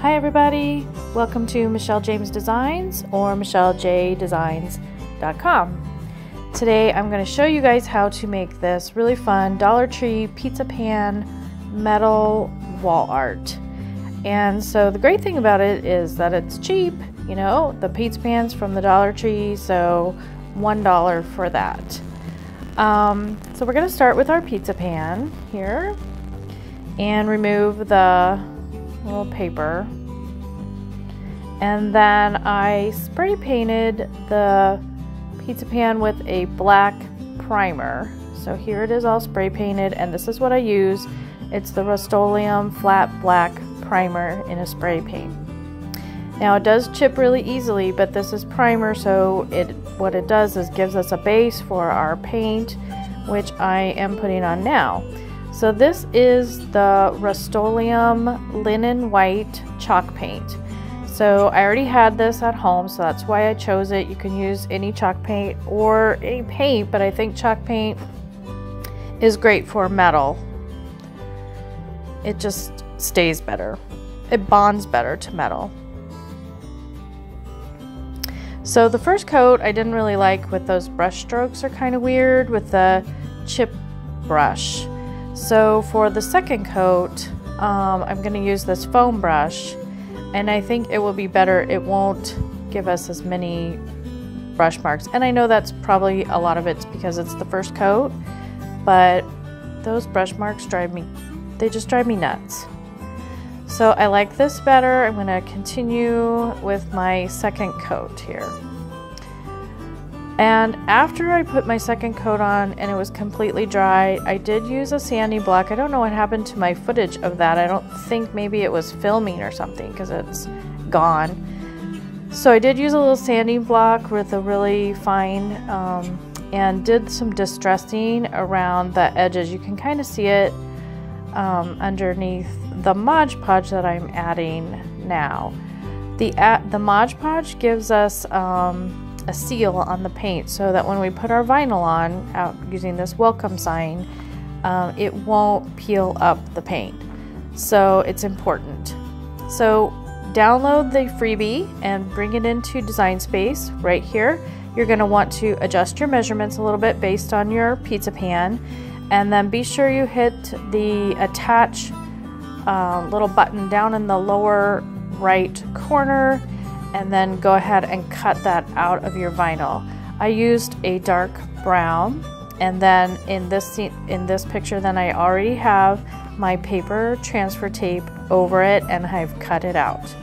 Hi everybody, welcome to Michelle James Designs or michellejdesigns.com. Today I'm going to show you guys how to make this really fun Dollar Tree pizza pan metal wall art. And so the great thing about it is that it's cheap, you know, the pizza pans from the Dollar Tree, so $1 for that. So we're going to start with our pizza pan here and remove the little paper, and then I spray painted the pizza pan with a black primer. So here it is all spray painted, and this is what I use. It's the Rust-Oleum flat black primer in a spray paint. Now it does chip really easily, but this is primer, so what it does is gives us a base for our paint, which I am putting on now. So this is the Rust-Oleum linen white chalk paint. So I already had this at home, so that's why I chose it. You can use any chalk paint or a paint, but I think chalk paint is great for metal. It just stays better. It bonds better to metal. So the first coat I didn't really like with those brush strokes are kind of weird with the chip brush. So for the second coat, I'm going to use this foam brush, and I think it will be better. It won't give us as many brush marks, and I know that's probably a lot of it's because it's the first coat, but those brush marks they just drive me nuts. So I like this better. I'm going to continue with my second coat here. And after I put my second coat on and it was completely dry, I did use a sanding block. I don't know what happened to my footage of that. I don't think maybe it was filming or something because it's gone. So I did use a little sanding block with a really fine and did some distressing around the edges. You can kind of see it underneath the Mod Podge that I'm adding now. The Mod Podge gives us a seal on the paint so that when we put our vinyl on out using this welcome sign, it won't peel up the paint. So it's important. So download the freebie and bring it into Design Space right here. You're going to want to adjust your measurements a little bit based on your pizza pan, and then be sure you hit the attach little button down in the lower right corner, and then go ahead and cut that out of your vinyl. I used a dark brown, and then in this picture then I already have my paper transfer tape over it and I've cut it out.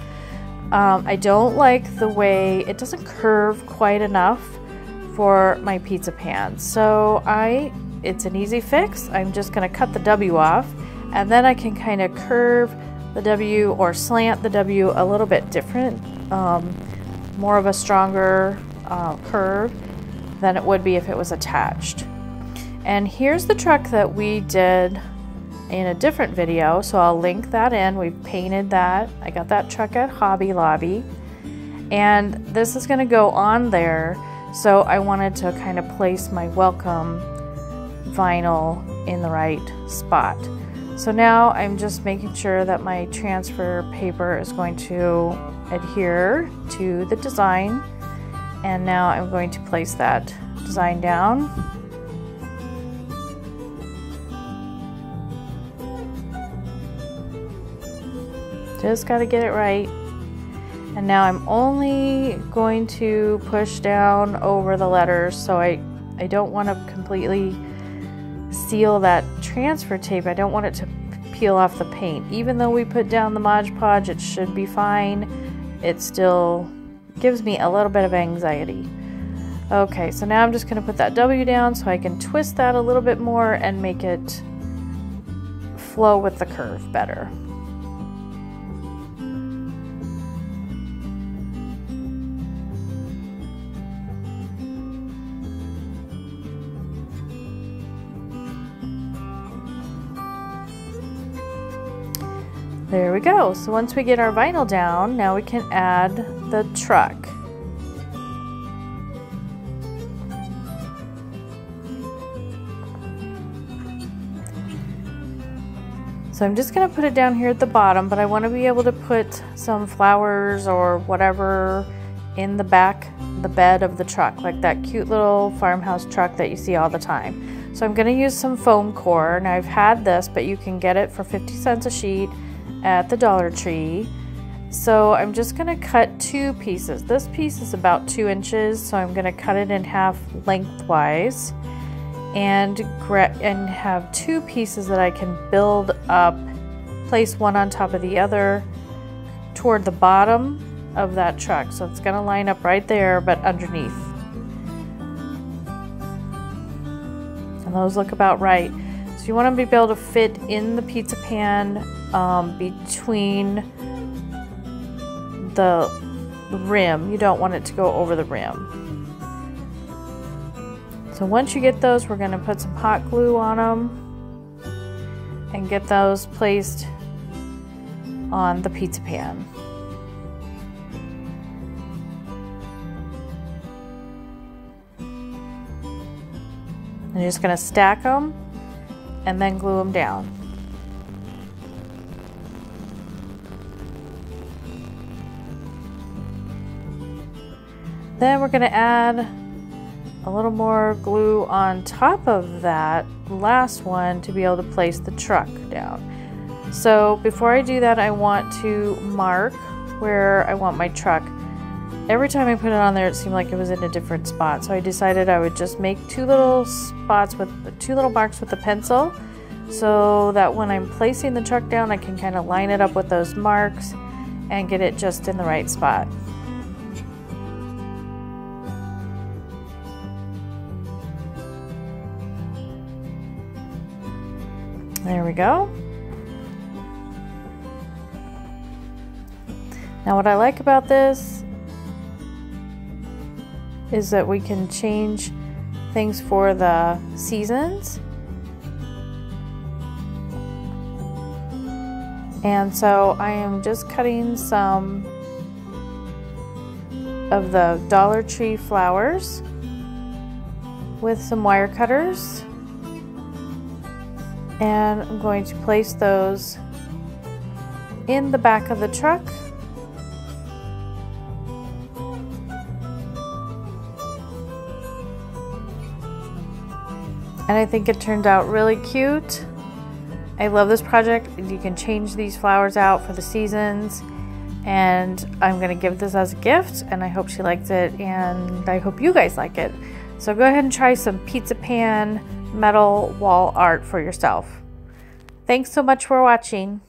I don't like the way it doesn't curve quite enough for my pizza pan, so it's an easy fix. I'm just going to cut the W off, and then I can kind of curve the W or slant the W a little bit different, more of a stronger curve than it would be if it was attached. And here's the truck that we did in a different video, so I'll link that in. We've painted that. I got that truck at Hobby Lobby, and this is going to go on there, so I wanted to kind of place my welcome vinyl in the right spot. So now I'm just making sure that my transfer paper is going to adhere to the design, and now I'm going to place that design down. Just got to get it right. And now I'm only going to push down over the letters, so I don't want to completely seal that transfer tape. I don't want it to peel off the paint. Even though we put down the Mod Podge, it should be fine. It still gives me a little bit of anxiety. Okay, so now I'm just going to put that W down so I can twist that a little bit more and make it flow with the curve better. There we go. So once we get our vinyl down, now we can add the truck. So I'm just going to put it down here at the bottom, but I want to be able to put some flowers or whatever in the back, the bed of the truck, like that cute little farmhouse truck that you see all the time. So I'm going to use some foam core, and I've had this, but you can get it for 50 cents a sheet at the Dollar Tree. So I'm just going to cut 2 pieces. This piece is about 2 inches, so I'm going to cut it in half lengthwise and have 2 pieces that I can build up, place one on top of the other toward the bottom of that truck. So it's going to line up right there, but underneath. And those look about right. So you want to be able to fit in the pizza pan between the rim. You don't want it to go over the rim. So once you get those, we're going to put some hot glue on them and get those placed on the pizza pan. And you're just going to stack them and then glue them down. Then we're going to add a little more glue on top of that last one to be able to place the truck down. So before I do that, I want to mark where I want my truck. Every time I put it on there, it seemed like it was in a different spot. So I decided I would just make 2 little spots with 2 little marks with a pencil, so that when I'm placing the truck down, I can kind of line it up with those marks and get it just in the right spot. There we go. Now what I like about this is that we can change things for the seasons. And so I am just cutting some of the Dollar Tree flowers with some wire cutters. And I'm going to place those in the back of the truck. And I think it turned out really cute. I love this project. You can change these flowers out for the seasons. And I'm going to give this as a gift, and I hope she likes it, and I hope you guys like it. So go ahead and try some pizza pan metal wall art for yourself. Thanks so much for watching.